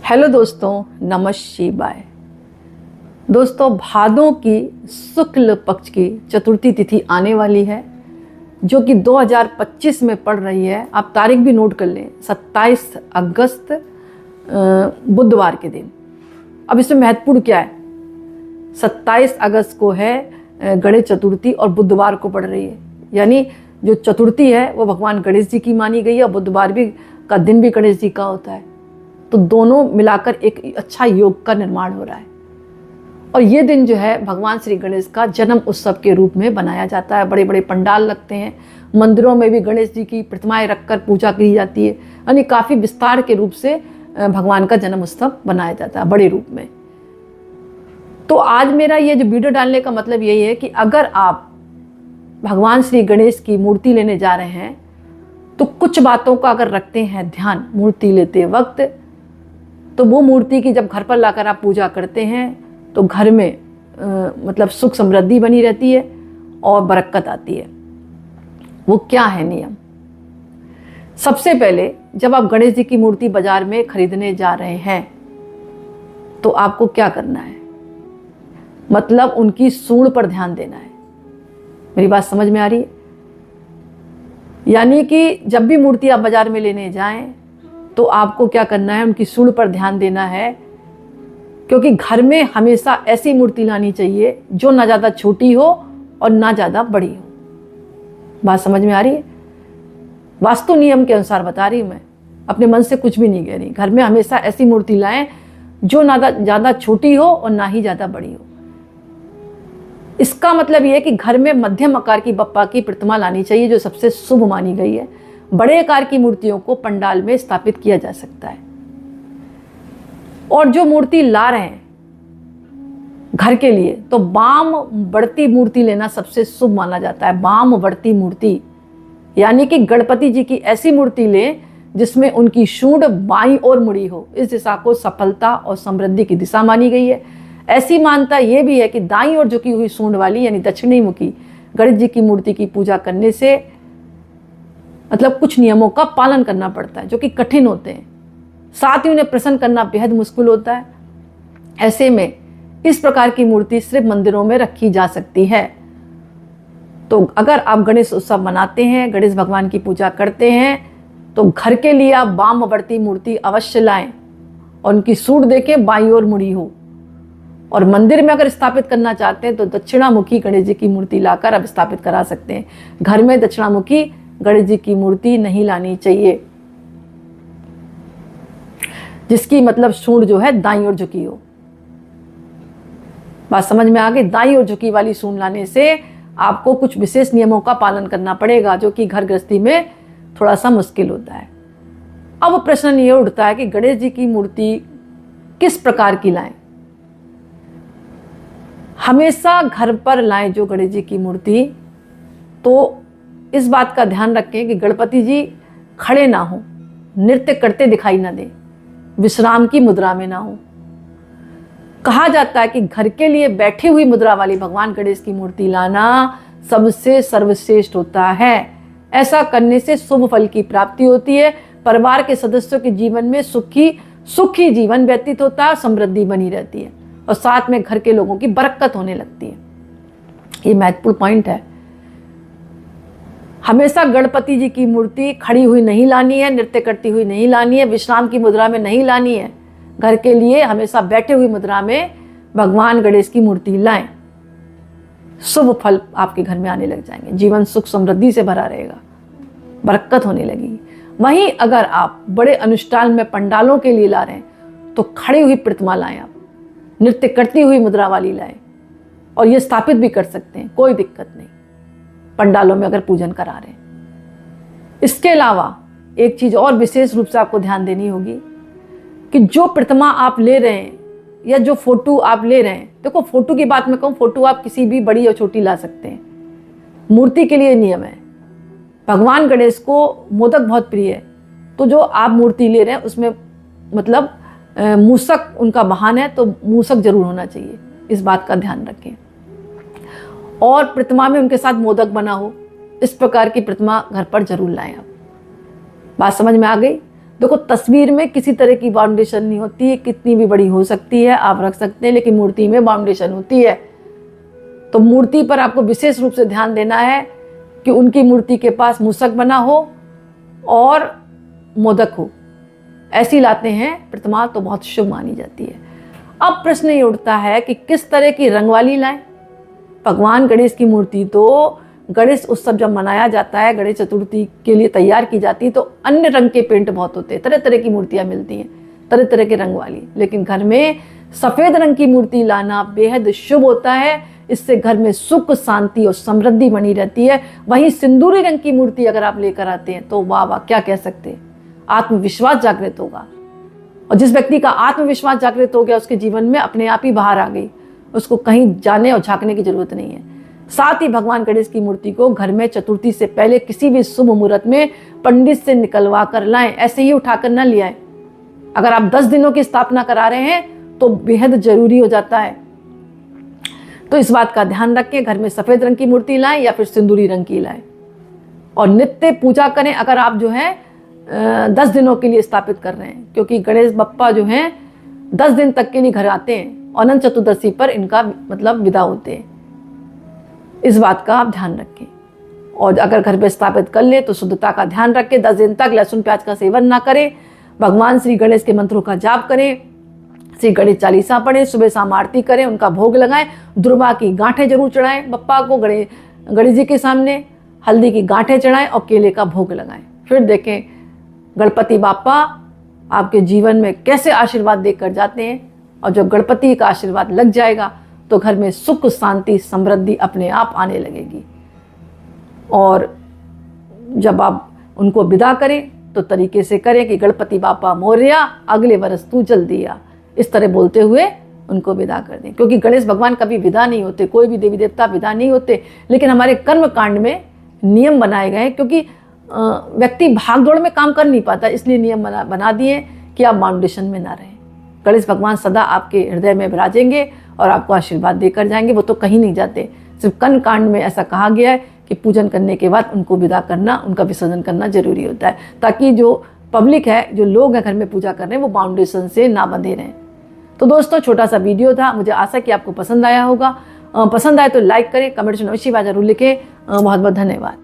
Hello दोस्तों, नमः शिवाय। दोस्तों, भादों की शुक्ल पक्ष की चतुर्थी तिथि आने वाली है, जो कि 2025 में पड़ रही है। आप तारीख भी नोट कर लें, 27 अगस्त बुधवार के दिन। अब इसमें महत्वपूर्ण क्या है, 27 अगस्त को है गणेश चतुर्थी और बुधवार को पड़ रही है। यानी जो चतुर्थी है वो भगवान गणेश जी की मानी गई है और बुधवार भी का दिन भी गणेश जी का होता है। तो दोनों मिलाकर एक अच्छा योग का निर्माण हो रहा है। और ये दिन जो है भगवान श्री गणेश का जन्म उत्सव के रूप में बनाया जाता है। बड़े बड़े पंडाल लगते हैं, मंदिरों में भी गणेश जी की प्रतिमाएं रखकर पूजा की जाती है। यानी काफ़ी विस्तार के रूप से भगवान का जन्म उत्सव बनाया जाता है, बड़े रूप में। तो आज मेरा ये जो वीडियो डालने का मतलब यही है कि अगर आप भगवान श्री गणेश की मूर्ति लेने जा रहे हैं तो कुछ बातों का अगर रखते हैं ध्यान मूर्ति लेते वक्त, तो वो मूर्ति की जब घर पर लाकर आप पूजा करते हैं तो घर में मतलब सुख समृद्धि बनी रहती है और बरकत आती है। वो क्या है नियम? सबसे पहले जब आप गणेश जी की मूर्ति बाजार में खरीदने जा रहे हैं तो आपको क्या करना है, मतलब उनकी सूंड पर ध्यान देना है। मेरी बात समझ में आ रही है? यानी कि जब भी मूर्ति आप बाजार में लेने जाएं तो आपको क्या करना है, उनकी सूंड पर ध्यान देना है। क्योंकि घर में हमेशा ऐसी मूर्ति लानी चाहिए जो ना ज़्यादा छोटी हो और ना ज़्यादा बड़ी हो। बात समझ में आ रही है? वास्तु नियम के अनुसार बता रही हूँ मैं, अपने मन से कुछ भी नहीं कह रही। घर में हमेशा ऐसी मूर्ति लाएं जो ना ज़्यादा छोटी हो और ना ही ज़्यादा बड़ी हो। इसका मतलब ये है कि घर में मध्यम आकार की बप्पा की प्रतिमा लानी चाहिए, जो सबसे शुभ मानी गई है। बड़े आकार की मूर्तियों को पंडाल में स्थापित किया जा सकता है। और जो मूर्ति ला रहे हैं घर के लिए, तो बाम बढ़ती मूर्ति लेना सबसे शुभ माना जाता है। बाम बढ़ती मूर्ति यानी कि गणपति जी की ऐसी मूर्ति लें जिसमें उनकी सूंड बाईं ओर मुड़ी हो। इस दिशा को सफलता और समृद्धि की दिशा मानी गई है। ऐसी मान्यता यह भी है कि दाईं ओर झुकी हुई सूंड वाली यानी दक्षिणी मुखी गणेश जी की मूर्ति की पूजा करने से मतलब कुछ नियमों का पालन करना पड़ता है जो कि कठिन होते हैं, साथ ही उन्हें प्रसन्न करना बेहद मुश्किल होता है। ऐसे में इस प्रकार की मूर्ति सिर्फ मंदिरों में रखी जा सकती है। तो अगर आप गणेश उत्सव मनाते हैं, गणेश भगवान की पूजा करते हैं, तो घर के लिए आप वामवर्ती मूर्ति अवश्य लाएं और उनकी सूंड देखें बाईं ओर मुड़ी हो। और मंदिर में अगर स्थापित करना चाहते हैं तो दक्षिणामुखी गणेश जी की मूर्ति लाकर आप स्थापित करा सकते हैं। घर में दक्षिणामुखी गणेश जी की मूर्ति नहीं लानी चाहिए जिसकी मतलब सूंड जो है दाईं ओर झुकी हो। बात समझ में आ गई? दाईं ओर झुकी वाली सूंड लाने से आपको कुछ विशेष नियमों का पालन करना पड़ेगा, जो कि घर गृहस्थी में थोड़ा सा मुश्किल होता है। अब प्रश्न ये उठता है कि गणेश जी की मूर्ति किस प्रकार की लाएं? हमेशा घर पर लाएं जो गणेश जी की मूर्ति, तो इस बात का ध्यान रखें कि गणपति जी खड़े ना हो, नृत्य करते दिखाई ना दें, विश्राम की मुद्रा में ना हो। कहा जाता है कि घर के लिए बैठी हुई मुद्रा वाली भगवान गणेश की मूर्ति लाना सबसे सर्वश्रेष्ठ होता है। ऐसा करने से शुभ फल की प्राप्ति होती है, परिवार के सदस्यों के जीवन में सुखी जीवन व्यतीत होता है, समृद्धि बनी रहती है और साथ में घर के लोगों की बरकत होने लगती है। ये महत्वपूर्ण पॉइंट है। हमेशा गणपति जी की मूर्ति खड़ी हुई नहीं लानी है, नृत्य करती हुई नहीं लानी है, विश्राम की मुद्रा में नहीं लानी है। घर के लिए हमेशा बैठे हुई मुद्रा में भगवान गणेश की मूर्ति लाएं। शुभ फल आपके घर में आने लग जाएंगे, जीवन सुख समृद्धि से भरा रहेगा, बरकत होने लगेगी। वहीं अगर आप बड़े अनुष्ठान में पंडालों के लिए ला रहे हैं तो खड़ी हुई प्रतिमा लाएं, आप नृत्य करती हुई मुद्रा वाली लाएं और ये स्थापित भी कर सकते हैं, कोई दिक्कत नहीं, पंडालों में अगर पूजन करा रहे हैं। इसके अलावा एक चीज़ और विशेष रूप से आपको ध्यान देनी होगी कि जो प्रतिमा आप ले रहे हैं या जो फोटो आप ले रहे हैं, देखो फोटो की बात मैं कहूँ, फोटो आप किसी भी बड़ी या छोटी ला सकते हैं। मूर्ति के लिए नियम है, भगवान गणेश को मोदक बहुत प्रिय है, तो जो आप मूर्ति ले रहे हैं उसमें मतलब मूसक उनका वाहन है, तो मूसक जरूर होना चाहिए। इस बात का ध्यान रखें। और प्रतिमा में उनके साथ मोदक बना हो, इस प्रकार की प्रतिमा घर पर जरूर लाएं आप। बात समझ में आ गई? देखो तस्वीर में किसी तरह की बाउंडेशन नहीं होती है, कितनी भी बड़ी हो सकती है आप रख सकते हैं, लेकिन मूर्ति में बाउंडेशन होती है। तो मूर्ति पर आपको विशेष रूप से ध्यान देना है कि उनकी मूर्ति के पास मूसक बना हो और मोदक हो, ऐसी लाते हैं प्रतिमा तो बहुत शुभ मानी जाती है। अब प्रश्न ये उठता है कि किस तरह की रंग वाली लाएं। भगवान गणेश की मूर्ति तो गणेश उत्सव जब मनाया जाता है, गणेश चतुर्थी के लिए तैयार की जाती है, तो अन्य रंग के पेंट बहुत होते हैं, तरह तरह की मूर्तियां मिलती हैं, तरह तरह के रंग वाली। लेकिन घर में सफ़ेद रंग की मूर्ति लाना बेहद शुभ होता है, इससे घर में सुख शांति और समृद्धि बनी रहती है। वहीं सिंदूरी रंग की मूर्ति अगर आप लेकर आते हैं तो वाह वाह क्या कह सकते हैं, आत्मविश्वास जागृत होगा। और जिस व्यक्ति का आत्मविश्वास जागृत हो गया उसके जीवन में अपने आप ही बाहर आ गई, उसको कहीं जाने और झांकने की जरूरत नहीं है। साथ ही भगवान गणेश की मूर्ति को घर में चतुर्थी से पहले किसी भी शुभ मुहूर्त में पंडित से निकलवा कर लाएं, ऐसे ही उठाकर न ले आएं। अगर आप 10 दिनों की स्थापना करा रहे हैं तो बेहद जरूरी हो जाता है। तो इस बात का ध्यान रखें, घर में सफ़ेद रंग की मूर्ति लाएं या फिर सिंदूरी रंग की लाएं और नित्य पूजा करें। अगर आप जो है 10 दिनों के लिए स्थापित कर रहे हैं, क्योंकि गणेश बप्पा जो हैं 10 दिन तक के लिए घर आते हैं, अनंत चतुर्दशी पर इनका मतलब विदा होते हैं। इस बात का आप ध्यान रखें। और अगर घर पे स्थापित कर ले तो शुद्धता का ध्यान रखें, 10 दिन तक लहसुन प्याज का सेवन ना करें, भगवान श्री गणेश के मंत्रों का जाप करें, श्री गणेश चालीसा पढ़ें, सुबह शाम आरती करें, उनका भोग लगाएं, दुर्वा की गांठें जरूर चढ़ाएं बप्पा को, गणेश जी के सामने हल्दी की गांठें चढ़ाएं और केले का भोग लगाएं। फिर देखें गणपति बापा आपके जीवन में कैसे आशीर्वाद देकर जाते हैं। और जब गणपति का आशीर्वाद लग जाएगा तो घर में सुख शांति समृद्धि अपने आप आने लगेगी। और जब आप उनको विदा करें तो तरीके से करें कि गणपति बापा मोरया अगले वर्ष तू जल्दी आ, इस तरह बोलते हुए उनको विदा कर दें। क्योंकि गणेश भगवान कभी विदा नहीं होते, कोई भी देवी देवता विदा नहीं होते, लेकिन हमारे कर्म कांड में नियम बनाए गए हैं, क्योंकि व्यक्ति भागदौड़ में काम कर नहीं पाता, इसलिए नियम बना दिए कि आप बाउंडेशन में ना रहें। गणेश भगवान सदा आपके हृदय में विराजेंगे और आपको आशीर्वाद देकर जाएंगे, वो तो कहीं नहीं जाते। सिर्फ कर्म कांड में ऐसा कहा गया है कि पूजन करने के बाद उनको विदा करना, उनका विसर्जन करना जरूरी होता है, ताकि जो पब्लिक है, जो लोग हैं घर में पूजा कर रहे हैं, वो बाउंडेशन से ना बंधे रहें। तो दोस्तों छोटा सा वीडियो था, मुझे आशा कि आपको पसंद आया होगा। पसंद आए तो लाइक करें, कमेंट में अवश्य जरूर लिखें। बहुत बहुत धन्यवाद।